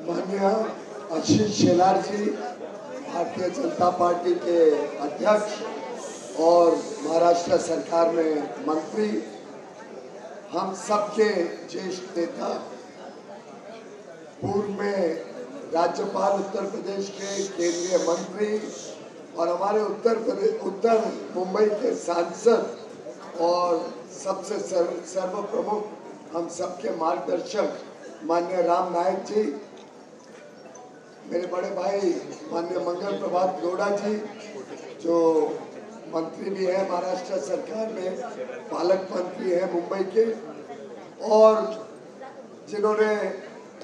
माननीय आशीष शेलार जी, भारतीय जनता पार्टी के अध्यक्ष और महाराष्ट्र सरकार में मंत्री, हम सबके ज्येष्ठ नेता, पूर्व में राज्यपाल उत्तर प्रदेश के केंद्रीय मंत्री और हमारे उत्तर मुंबई के सांसद और सबसे सर्व प्रमुख हम सबके मार्गदर्शक माननीय राम नायक जी, मेरे बड़े भाई माननीय मंगल प्रभात गौड़ा जी जो मंत्री भी है महाराष्ट्र सरकार में, पालक मंत्री है मुंबई के, और जिन्होंने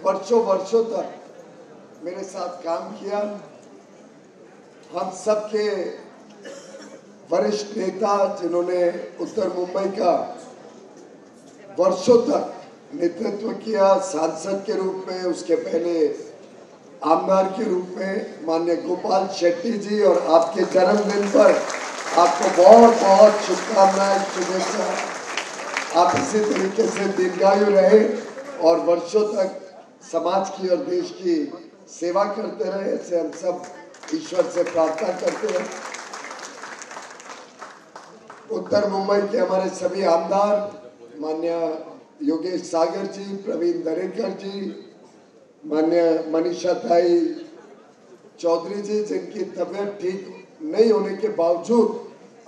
वर्षों तक मेरे साथ काम किया, हम सबके वरिष्ठ नेता जिन्होंने उत्तर मुंबई का वर्षों तक नेतृत्व किया, सांसद के रूप में, उसके पहले आमदार के रूप में, माननीय गोपाल शेट्टी जी, और आपके जन्मदिन पर आपको बहुत बहुत शुभकामनाएं, शुभेच्छा। आप इसी तरीके से दीर्घायु रहे और वर्षों तक समाज की और देश की सेवा करते रहे, ऐसे हम सब ईश्वर से प्रार्थना करते हैं। उत्तर मुंबई के हमारे सभी आमदार माननीय योगेश सागर जी, प्रवीण दरेकर जी, माननीय मनीषा ताई चौधरी जी, जिनकी तबीयत ठीक नहीं होने के बावजूद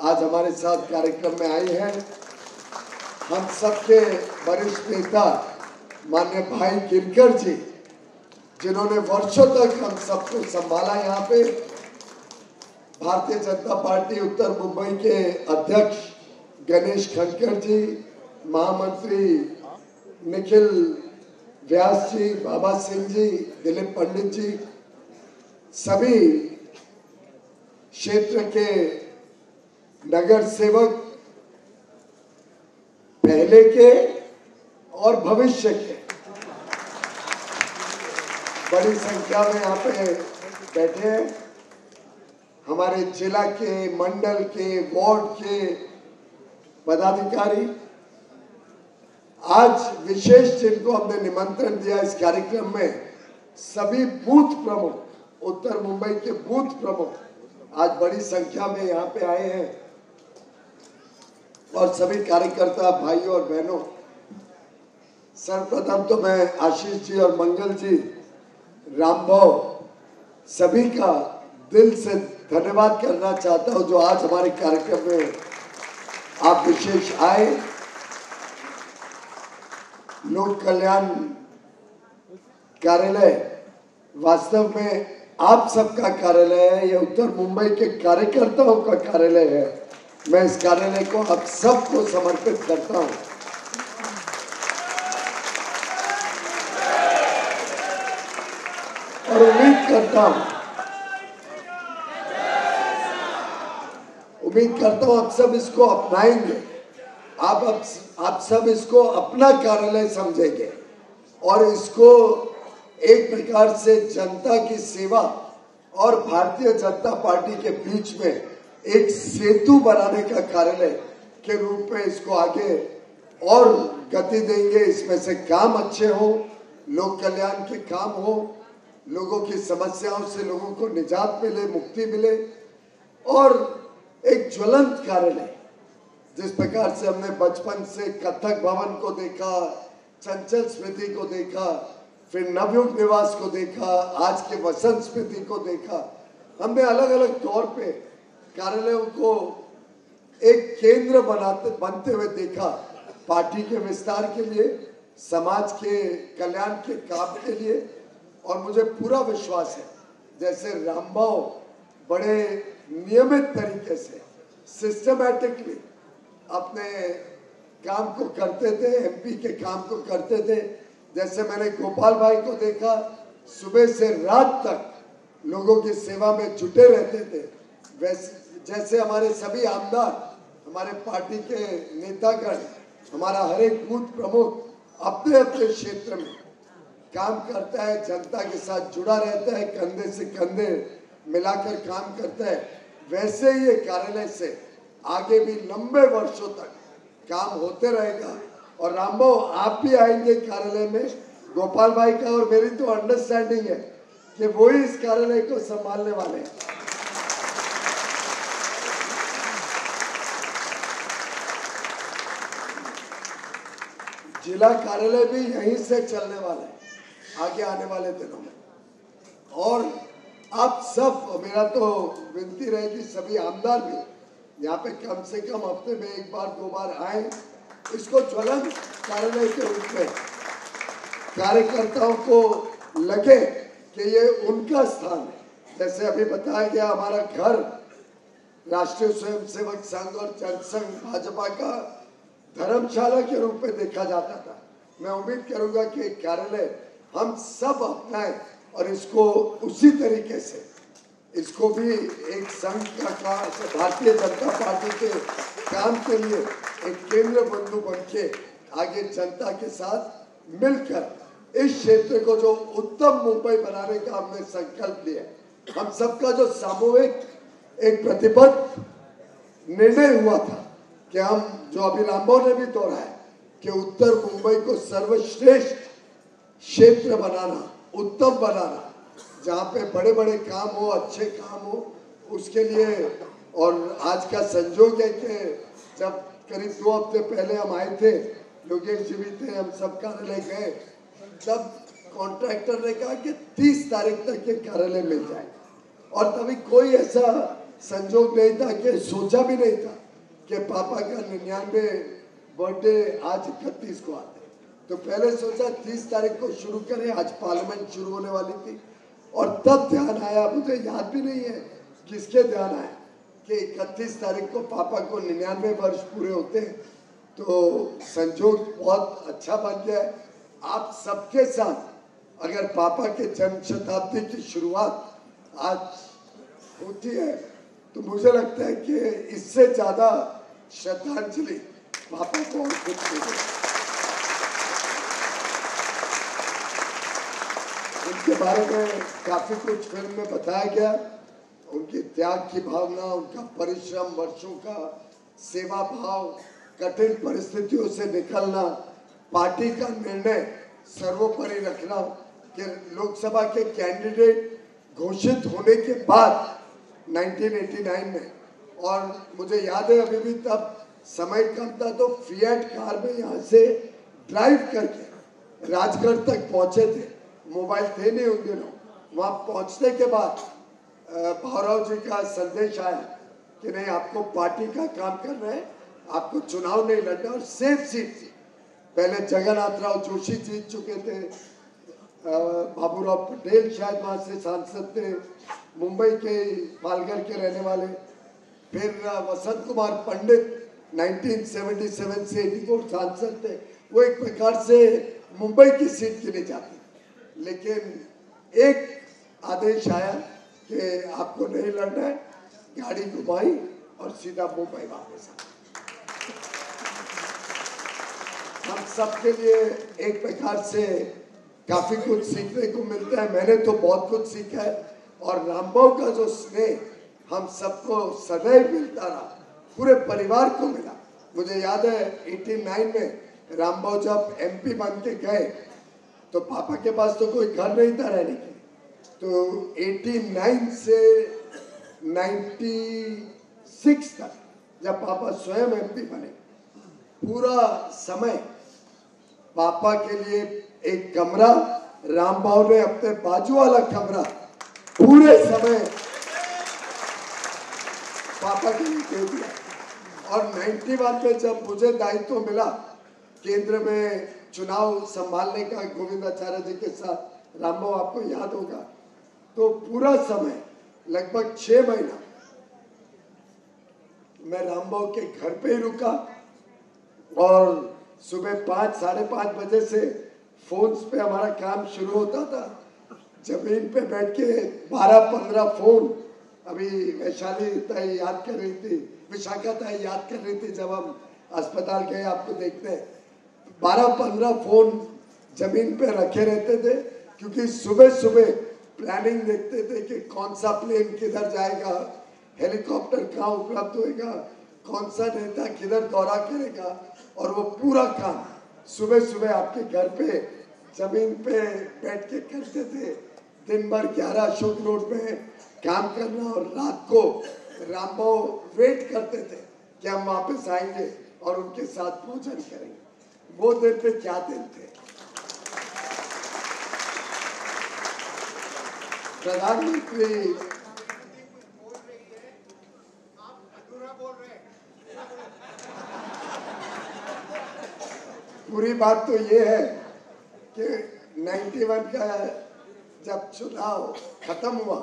आज हमारे साथ कार्यक्रम में आई हैं, हम सबके वरिष्ठ नेता माननीय भाई गिरकर जी, जिन्होंने वर्षों तक हम सबको संभाला, यहाँ पे भारतीय जनता पार्टी उत्तर मुंबई के अध्यक्ष गणेश खनकर जी, महामंत्री निखिल व्यास जी, बाबा सिंह जी, दिलीप पंडित जी, सभी क्षेत्र के नगर सेवक, पहले के और भविष्य के, बड़ी संख्या में यहाँ पे बैठे हैं। हमारे जिला के, मंडल के, वार्ड के पदाधिकारी, आज विशेष जिनको हमने निमंत्रण दिया इस कार्यक्रम में, सभी बूथ प्रमुख, उत्तर मुंबई के बूथ प्रमुख आज बड़ी संख्या में यहाँ पे आए हैं, और सभी कार्यकर्ता भाइयों और बहनों, सर्वप्रथम तो मैं आशीष जी और मंगल जी, रामभाव, सभी का दिल से धन्यवाद करना चाहता हूं जो आज हमारे कार्यक्रम में आप विशेष आए। लोक कल्याण कार्यालय वास्तव में आप सबका कार्यालय है, यह उत्तर मुंबई के कार्यकर्ताओं का कार्यालय है। मैं इस कार्यालय को आप सबको समर्पित करता हूं। और उम्मीद करता हूं आप सब इसको अपनाएंगे, आप सब इसको अपना कार्यालय समझेंगे और इसको एक प्रकार से जनता की सेवा और भारतीय जनता पार्टी के बीच में एक सेतु बनाने का कार्यालय के रूप में इसको आगे और गति देंगे। इसमें से काम अच्छे हो, लोक कल्याण के काम हो, लोगों की समस्याओं से लोगों को निजात मिले, मुक्ति मिले, और एक ज्वलंत कार्यालय, जिस प्रकार से हमने बचपन से कथक भवन को देखा, चंचल स्मृति को देखा, फिर नवयुग निवास को देखा, आज के वसंत स्मृति को देखा, हमने अलग अलग तौर पे कार्यालयों को एक केंद्र बनते हुए देखा, पार्टी के विस्तार के लिए, समाज के कल्याण के काम के लिए। और मुझे पूरा विश्वास है, जैसे रामभाव बड़े नियमित तरीके से, सिस्टमैटिकली अपने काम को करते थे, एमपी के काम को करते थे, जैसे मैंने गोपाल भाई को देखा, सुबह से रात तक लोगों की सेवा में जुटे रहते थे, वैसे जैसे हमारे सभी आमदार, हमारे पार्टी के नेतागण, हमारा हर एक बूथ प्रमुख अपने अपने क्षेत्र में काम करता है, जनता के साथ जुड़ा रहता है, कंधे से कंधे मिलाकर काम करता है, वैसे ही ये कार्यालय से आगे भी लंबे वर्षों तक काम होते रहेगा। और रामभाव, आप भी आएंगे कार्यालय में, गोपाल भाई का और मेरी तो अंडरस्टैंडिंग है कि वो ही इस कार्यालय को संभालने वाले हैं। जिला कार्यालय भी यहीं से चलने वाला है आगे आने वाले दिनों में। और आप सब, मेरा तो विनती रहेगी सभी आमदार भी यहाँ पे कम से कम हफ्ते में 1 बार 2 बार आए, इसको ज्वलन कार्यालय के रूप में कार्यकर्ताओं को लगे कि ये उनका स्थान है। जैसे अभी बताया गया, हमारा घर राष्ट्रीय स्वयंसेवक संघ और जनसंघ भाजपा का धर्मशाला के रूप में देखा जाता था। मैं उम्मीद करूंगा कि कार्यालय हम सब अपनाएं और इसको उसी तरीके से, इसको भी एक संघ का भारतीय जनता पार्टी के काम के लिए एक केंद्र बिंदु बन के आगे जनता के साथ मिलकर इस क्षेत्र को जो उत्तम मुंबई बनाने का हमने संकल्प लिया। हम सबका जो सामूहिक एक प्रतिबद्ध निर्णय हुआ था कि हम, जो अभी रामबाबू ने भी दोहराया कि उत्तर मुंबई को सर्वश्रेष्ठ क्षेत्र बनाना, उत्तम बनाना, जहाँ पे बड़े बड़े काम हो, अच्छे काम हो, उसके लिए। और आज का संजोग है कि जब करीब 2 हफ्ते पहले हम आए थे, योगेश जी भी थे, हम सब कार्यालय गए, तब कॉन्ट्रैक्टर ने कहा कि 30 तारीख तक ये कार्यालय मिल जाए। और तभी कोई ऐसा संजोग नहीं था, कि सोचा भी नहीं था कि पापा का 99 बर्थडे आज 31 को आते। तो पहले सोचा 30 तारीख को शुरू करें, आज पार्लियामेंट शुरू होने वाली थी। और तब ध्यान आया, मुझे याद भी नहीं है किसके ध्यान आया, कि 31 तारीख को पापा को 99 वर्ष पूरे होते हैं। तो संजोग बहुत अच्छा बन गया है। आप सबके साथ अगर पापा के जन्म शताब्दी की शुरुआत आज होती है, तो मुझे लगता है कि इससे ज्यादा श्रद्धांजलि पापा को और कुछ नहीं। उनके बारे में काफी कुछ फिल्म में बताया गया, उनकी त्याग की भावना, उनका परिश्रम, वर्षों का सेवा भाव, कठिन परिस्थितियों से निकलना, पार्टी का निर्णय सर्वोपरि रखना, कि लोकसभा के कैंडिडेट घोषित होने के बाद 1989 में, और मुझे याद है अभी भी तब समय कम था, तो फिएट कार में यहाँ से ड्राइव करके राजगढ़ तक पहुंचे थे। मोबाइल थे नहीं उन दिनों। वहाँ पहुंचने के बाद भावराव जी का संदेश आया कि नहीं, आपको पार्टी का काम करना है, आपको चुनाव नहीं लड़ना, और सेफ सीट थी। पहले जगन्नाथ राव जोशी जीत चुके थे, बाबूराव पटेल शायद वहाँ से सांसद थे, मुंबई के पालघर के रहने वाले, फिर वसंत कुमार पंडित 1977 से 84 सांसद थे। वो एक प्रकार से मुंबई की सीट गिनी जाती, लेकिन एक आदेश आया कि आपको नहीं लड़ना है, गाड़ी घुमाई और सीधा मुंबई वापस आ। हम सबके लिए एक प्रकार से काफी कुछ सीखने को मिलता है। मैंने तो बहुत कुछ सीखा है, और रामबाबू का जो स्नेह हम सबको सदैव मिलता रहा, पूरे परिवार को मिला। मुझे याद है 89 में रामबाबू जब MP बन के गए, तो पापा के पास तो कोई घर नहीं था रहने के। तो 89 से 96 तक जब पापा स्वयं MP बने, पूरा समय पापा के लिए एक कमरा, रामबाबू ने अपने बाजू वाला कमरा पूरे समय पापा के लिए दे दिया। और 91 में जब मुझे दायित्व मिला केंद्र में चुनाव संभालने का गोविंदाचार्य जी के साथ, रामबाबू आपको याद होगा, तो पूरा समय लगभग 6 महीना मैं रामबाबू के घर पे ही रुका। और सुबह 5 साढ़े 5 बजे से फोन्स पे हमारा काम शुरू होता था। जमीन पे बैठ के 12-15 फोन, अभी वैशाली ताई याद कर रही थी, विशाखा ताई याद कर रही थी, जब हम अस्पताल गए आपको देखते, 12-15 फोन जमीन पे रखे रहते थे, क्योंकि सुबह सुबह प्लानिंग देखते थे कि कौन सा प्लेन किधर जाएगा, हेलीकॉप्टर कहाँ उपलब्ध होएगा, कौन सा नेता किधर दौरा करेगा। और वो पूरा काम सुबह सुबह आपके घर पे जमीन पे बैठ के करते थे। दिन भर 11 अशोक रोड में काम करना और रात को रामबाव वेट करते थे कि हम वापस आएंगे और उनके साथ भोजन करेंगे। वो दिन पे क्या दिन थे। प्रधानमंत्री पूरी बात तो ये है कि 91 का जब चुनाव खत्म हुआ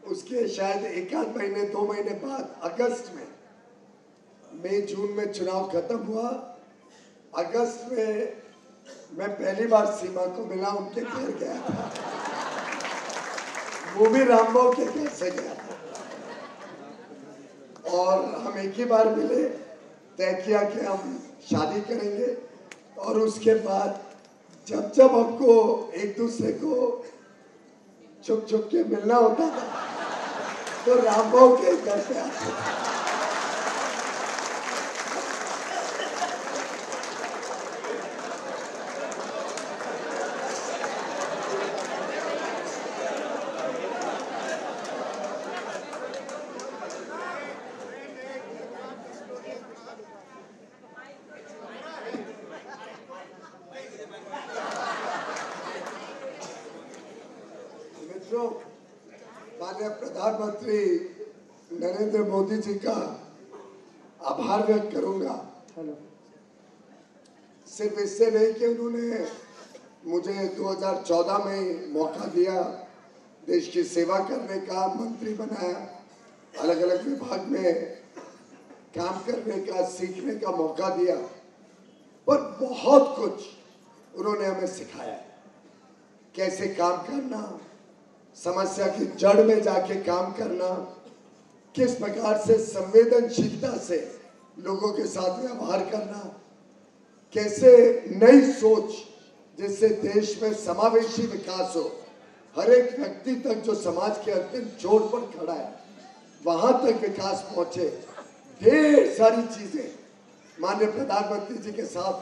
उसके शायद 1-8 महीने 2 महीने बाद अगस्त में, मई जून में चुनाव खत्म हुआ। अगस्त में मैं पहली बार सीमा को मिला, उनके घर गया था। वो भी रामबाव के घर से गया था और हम एक ही बार मिले, तय किया कि हम शादी करेंगे। और उसके बाद जब जब हमको एक दूसरे को छुप छुप के मिलना होता था तो रामबाव के घर पे आते थे। माननीय प्रधानमंत्री नरेंद्र मोदी जी का आभार व्यक्त करूंगा। सिर्फ इससे नहीं कि उन्होंने मुझे 2014 में मौका दिया देश की सेवा करने का, मंत्री बनाया, अलग अलग विभाग में काम करने का, सीखने का मौका दिया, पर बहुत कुछ उन्होंने हमें सिखाया। कैसे काम करना, समस्या की जड़ में जाके काम करना, किस प्रकार से संवेदनशीलता से लोगों के साथ व्यवहार करना, कैसे नई सोच जिससे देश में समावेशी विकास हो, हर एक व्यक्ति तक जो समाज के अंतिम छोर पर खड़ा है वहां तक विकास पहुंचे। ढेर सारी चीजें माननीय प्रधानमंत्री जी के साथ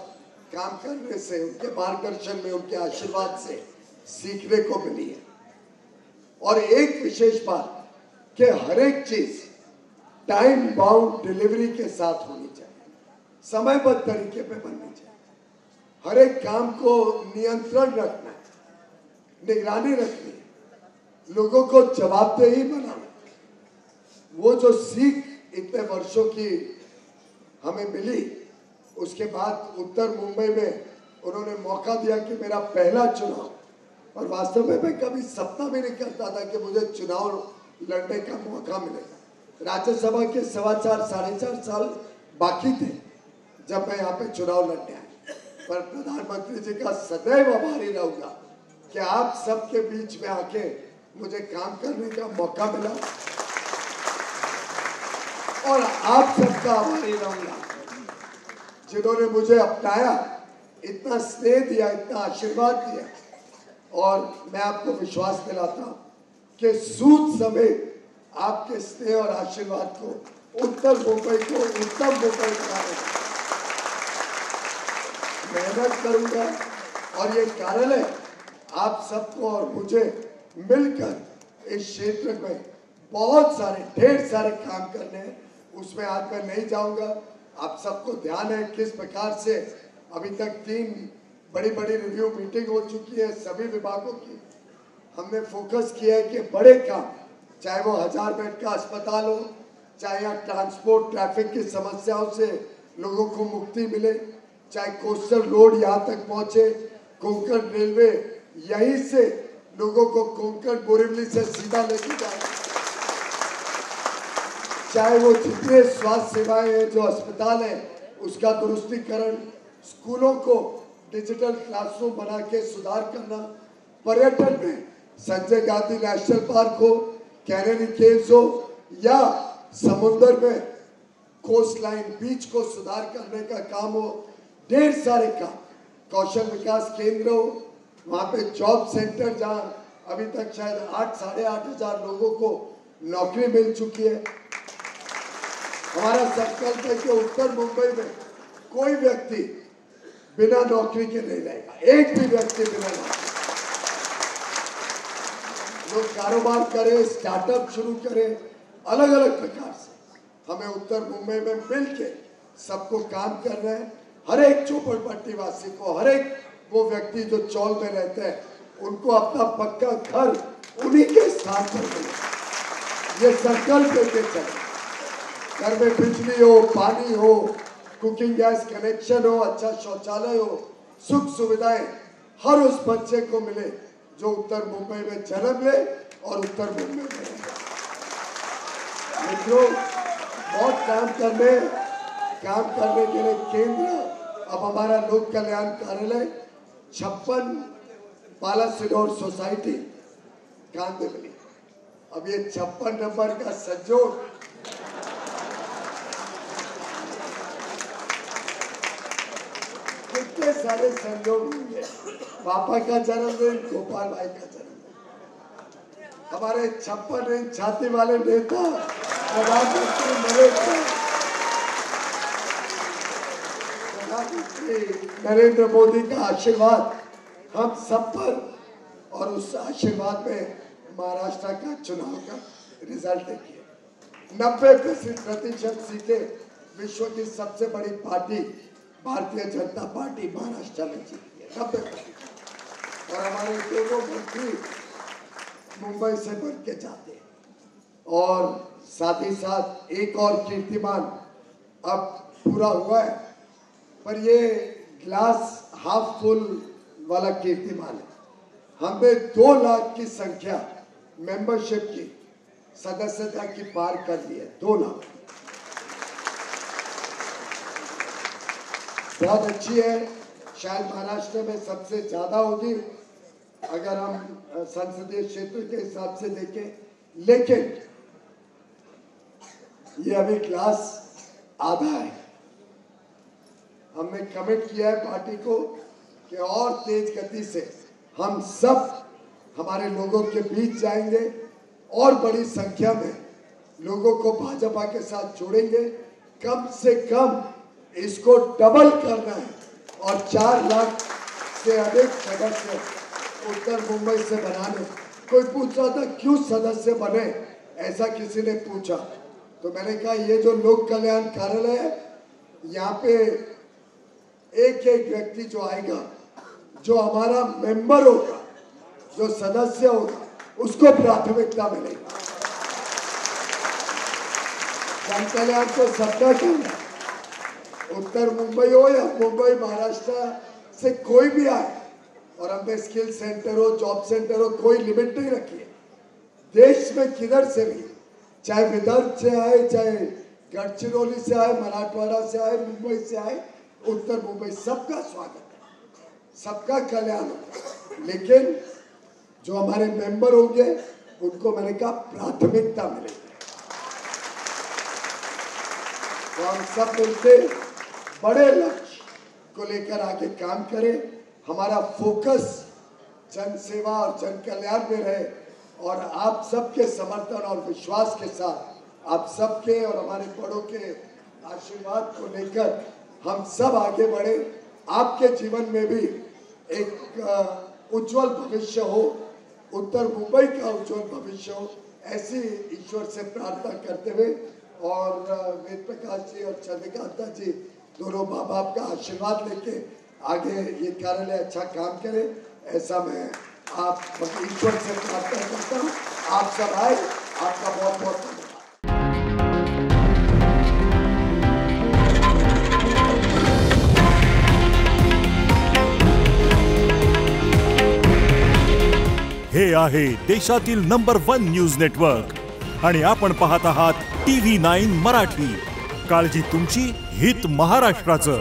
काम करने से, उनके मार्गदर्शन में, उनके आशीर्वाद से सीखने को मिली है। और एक विशेष बात कि हर एक चीज टाइम बाउंड डिलीवरी के साथ होनी चाहिए, समयबद्ध तरीके पे बननी चाहिए। हर एक काम को नियंत्रण रखना है, निगरानी रखनी है, लोगों को जवाबदेही बनाना। वो जो सीख इतने वर्षों की हमें मिली, उसके बाद उत्तर मुंबई में उन्होंने मौका दिया कि मेरा पहला चुनाव, और वास्तव में मैं कभी सपना भी नहीं करता था कि मुझे चुनाव लड़ने का मौका मिलेगा। राज्यसभा के 4.25-4.5 साल बाकी थे जब मैं यहाँ पे चुनाव लड़ने आया, पर प्रधानमंत्री जी का सदैव आभारी रहूंगा कि आप सबके बीच में आके मुझे काम करने का मौका मिला, और आप सबका आभारी रहूंगा जिन्होंने मुझे अपनाया, इतना स्नेह दिया, इतना आशीर्वाद दिया। और मैं आपको विश्वास दिलाता हूं कि सूद समेत आपके स्नेह और आशीर्वाद को उत्तर मुंबई को उत्तम मुंबई बनाने मेहनत करूंगा। और ये कार्यालय आप सबको और मुझे मिलकर इस क्षेत्र में बहुत सारे, ढेर सारे काम करने हैं, उसमें आज मैं नहीं जाऊंगा। आप सबको ध्यान है किस प्रकार से अभी तक 3 बड़ी बड़ी रिव्यू मीटिंग हो चुकी है सभी विभागों की। हमने फोकस किया है कि बड़े काम, चाहे वो 1000 बेड का अस्पताल हो, चाहे यहाँ ट्रांसपोर्ट ट्रैफिक की समस्याओं से लोगों को मुक्ति मिले, चाहे कोस्टल रोड यहाँ तक पहुंचे, कोंकण रेलवे यहीं से लोगों को कोंकण बोरीवली से सीधा लेके जाए, चाहे वो जितने स्वास्थ्य सेवाएं हैं, जो अस्पताल है उसका दुरुस्तीकरण, स्कूलों को डिजिटल क्लासरूम बना के सुधार करना, पर्यटन में संजय गांधी नेशनल पार्क हो, कैनेडी केव्स हो, या समुद्र में कोस्ट लाइन बीच को सुधार करने का काम हो, ढेर सारे काम, कौशल विकास केंद्र हो, वहां पे जॉब सेंटर जहां अभी तक शायद 8-8.5 हजार लोगों को नौकरी मिल चुकी है। हमारा संकल्प है कि उत्तर मुंबई में कोई व्यक्ति बिना नौकरी के नहीं रहेगा, एक भी व्यक्ति बिना नौकरी। लोग कारोबार करें, स्टार्टअप शुरू करें, अलग अलग प्रकार से। हमें उत्तर मुंबई में मिलके सबको काम करना है। हर एक झोपड़पट्टी वासी को, हर एक वो व्यक्ति जो चौल में रहते हैं, उनको अपना पक्का घर उन्हीं के स्थान पर मिले। ये संकल्प लेके चले। घर में बिजली हो, पानी हो, कुकिंग गैस कनेक्शन हो, अच्छा शौचालय हो, सुख सुविधाएं हर उस बच्चे को मिले जो उत्तर मुंबई में जन्म ले और उत्तर मुंबई में रहे। मित्रों, बहुत काम करने के लिए केंद्र अब हमारा लोक कल्याण कार्यालय 56 पालासिडोर सोसाइटी कांदिवली। अब ये 56 नंबर का संजोग कितने सारे संजोग होंगे। पापा का जन्मदिन, गोपाल भाई का जन्मदिन, हमारे 56 इंच छाती वाले नेता प्रधानमंत्री नरेंद्र मोदी का आशीर्वाद हम सब पर, और उस आशीर्वाद में महाराष्ट्र का चुनाव का रिजल्ट देखिए। 90% सीटें विश्व की सबसे बड़ी पार्टी भारतीय जनता पार्टी महाराष्ट्र में जीती है, 90%। और हमारे दोनों मंत्री मुंबई से बन के जाते हैं। और साथ ही साथ एक और कीर्तिमान अब पूरा हुआ है, पर ये ग्लास हाफ फुल वाला कीर्तिमान है। हमने 2 लाख की संख्या मेंबरशिप की, सदस्यता की पार कर ली है। 2 लाख बहुत अच्छी है, शायद महाराष्ट्र में सबसे ज्यादा होगी अगर हम संसदीय क्षेत्र के हिसाब से देखें। लेकिन ये अभी ग्लास आधा है। हमने कमिट किया है पार्टी को कि और तेज गति से हम सब हमारे लोगों के बीच जाएंगे और बड़ी संख्या में लोगों को भाजपा के साथ जोड़ेंगे। कम से कम इसको डबल करना है और 4 लाख से अधिक सदस्य उत्तर मुंबई से बनाने। कोई पूछ रहा था क्यों सदस्य बने, ऐसा किसी ने पूछा, तो मैंने कहा ये जो लोक कल्याण कार्यालय है, यहाँ पे एक एक व्यक्ति जो आएगा, जो हमारा मेंबर होगा, जो सदस्य होगा, उसको प्राथमिकता मिलेगी। जन कल्याण तो सबका करना, उत्तर मुंबई हो या मुंबई महाराष्ट्र से कोई भी आए। और हमने स्किल सेंटर हो, जॉब सेंटर हो, कोई लिमिट नहीं रखी है। देश में किधर से भी, चाहे विदर्भ से आए, चाहे गढ़चिरौली से आए, मराठवाड़ा से आए, मुंबई से आए, उत्तर मुंबई, सबका स्वागत है, सबका कल्याण होगा। लेकिन जो हमारे मेंबर होंगे उनको मैंने कहा प्राथमिकता मिलेगी। तो हम सब मिलते बड़े लक्ष्य को लेकर आगे काम करें। हमारा फोकस जन सेवा और जन कल्याण में रहे, और आप सबके समर्थन और विश्वास के साथ, आप सबके और हमारे बड़ों के आशीर्वाद को लेकर हम सब आगे बढ़े। आपके जीवन में भी एक उज्जवल भविष्य हो, उत्तर मुंबई का उज्जवल भविष्य हो, ऐसी ईश्वर से प्रार्थना करते हुए, और वेद प्रकाश जी और चंद्रकांता जी दोनों माँ बाप का आशीर्वाद लेके आगे ये कार्यालय अच्छा काम करे, ऐसा मैं आप ईश्वर से प्रार्थना करता हूँ। आप सब आए, आपका बहुत बहुत धन्यवाद। हे आहे देशातील नंबर 1 न्यूज नेटवर्क आणि आपण पाहत आहात TV9 मराठी। काळजी तुमची, हित महाराष्ट्राचं।